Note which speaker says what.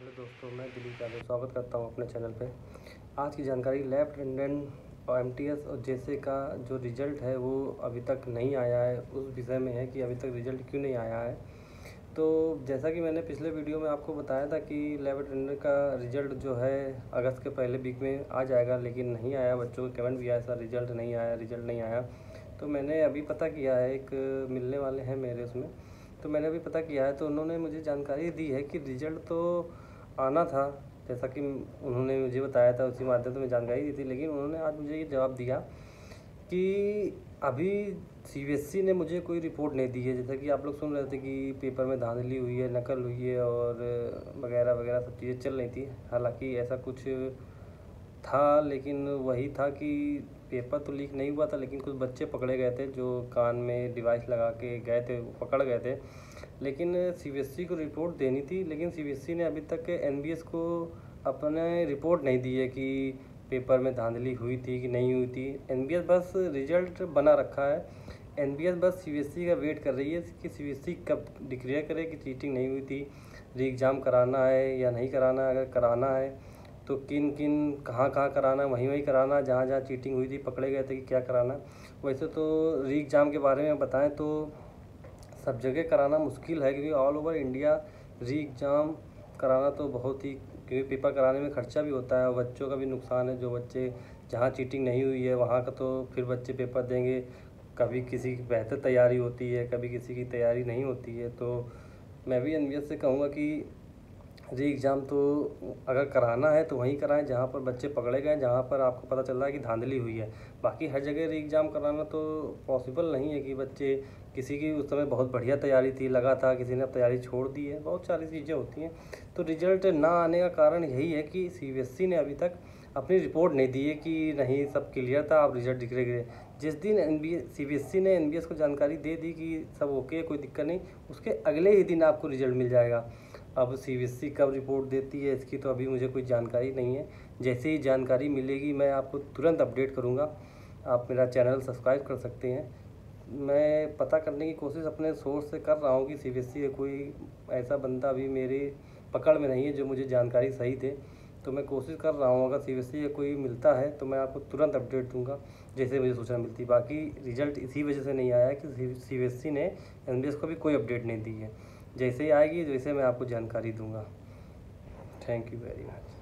Speaker 1: Hello दोस्तों, मैं दिलीप यादव स्वागत करता हूं अपने चैनल पे। आज की जानकारी लेफ्टिनेंट और एमटीएस और जेसे का जो रिज़ल्ट है वो अभी तक नहीं आया है, उस विषय में है कि अभी तक रिज़ल्ट क्यों नहीं आया है। तो जैसा कि मैंने पिछले वीडियो में आपको बताया था कि लेफ्टिनेंट का रिज़ल्ट जो है अगस्त के पहले वीक में आ जाएगा, लेकिन नहीं आया। बच्चों के कमेंट भी आया, सर रिज़ल्ट नहीं आया, रिज़ल्ट नहीं आया। तो मैंने अभी पता किया है, एक मिलने वाले हैं मेरे उसमें, तो मैंने अभी पता किया है तो उन्होंने मुझे जानकारी दी है कि रिज़ल्ट तो आना था, जैसा कि उन्होंने मुझे बताया था, उसी माध्यम से मैं जानकारी दी थी। लेकिन उन्होंने आज मुझे ये जवाब दिया कि अभी सीबीएसई ने मुझे कोई रिपोर्ट नहीं दी है। जैसा कि आप लोग सुन रहे थे कि पेपर में धांधली हुई है, नकल हुई है और वगैरह वगैरह सब चीज़ें चल रही थी। हालांकि ऐसा कुछ था, लेकिन वही था कि पेपर तो लीक नहीं हुआ था, लेकिन कुछ बच्चे पकड़े गए थे जो कान में डिवाइस लगा के गए थे, पकड़ गए थे। लेकिन सीबीएसई को रिपोर्ट देनी थी, लेकिन सीबीएसई ने अभी तक एनबीएस को अपने रिपोर्ट नहीं दी है कि पेपर में धांधली हुई थी कि नहीं हुई थी। एनबीएस बस रिजल्ट बना रखा है। एनबीएस बस सीबीएसई का वेट कर रही है कि सीबीएसई कब डिक्लेयर करे कि चीटिंग नहीं हुई थी, री एग्ज़ाम कराना है या नहीं कराना है। अगर कराना है तो किन किन कहाँ कहाँ कराना है, वहीं कराना, जहाँ जहाँ चीटिंग हुई थी पकड़े गए थे कि क्या कराना। वैसे तो री एग्ज़ाम के बारे में बताएं तो सब जगह कराना मुश्किल है, क्योंकि ऑल ओवर इंडिया री एग्ज़ाम कराना तो बहुत ही, क्योंकि पेपर कराने में ख़र्चा भी होता है और बच्चों का भी नुकसान है। जो बच्चे जहाँ चीटिंग नहीं हुई है वहाँ का तो फिर बच्चे पेपर देंगे, कभी किसी की बेहतर तैयारी होती है, कभी किसी की तैयारी नहीं होती है। तो मैं भी एनबीएस से कहूँगा कि री एग्ज़ाम तो अगर कराना है तो वहीं कराएं जहाँ पर बच्चे पकड़े गए, जहाँ पर आपको पता चल रहा है कि धांधली हुई है। बाकी हर जगह री एग्ज़ाम कराना तो पॉसिबल नहीं है कि बच्चे, किसी की उस समय बहुत बढ़िया तैयारी थी, लगा था, किसी ने अब तैयारी छोड़ दी है, बहुत सारी चीज़ें होती हैं। तो रिजल्ट ना आने का कारण यही है कि सीबीएसई ने अभी तक अपनी रिपोर्ट नहीं दी है कि नहीं सब क्लियर था, आप रिजल्ट डिक्लेयर करें। जिस दिन सीबीएसई ने एनबीएस को जानकारी दे दी कि सब ओके, कोई दिक्कत नहीं, उसके अगले ही दिन आपको रिजल्ट मिल जाएगा। अब सीबीएसई कब रिपोर्ट देती है इसकी तो अभी मुझे कोई जानकारी नहीं है। जैसे ही जानकारी मिलेगी मैं आपको तुरंत अपडेट करूंगा। आप मेरा चैनल सब्सक्राइब कर सकते हैं। मैं पता करने की कोशिश अपने सोर्स से कर रहा हूं कि सीबीएसई का कोई ऐसा बंदा अभी मेरे पकड़ में नहीं है जो मुझे जानकारी सही दे। तो मैं कोशिश कर रहा हूँ, अगर सीबीएसई का कोई मिलता है तो मैं आपको तुरंत अपडेट दूंगा जैसे मुझे सूचना मिलती। बाकी रिजल्ट इसी वजह से नहीं आया है कि सीबीएसई ने एनबीएस को भी कोई अपडेट नहीं दी है। जैसे ही आएगी, जैसे मैं आपको जानकारी दूंगा। Thank you very much.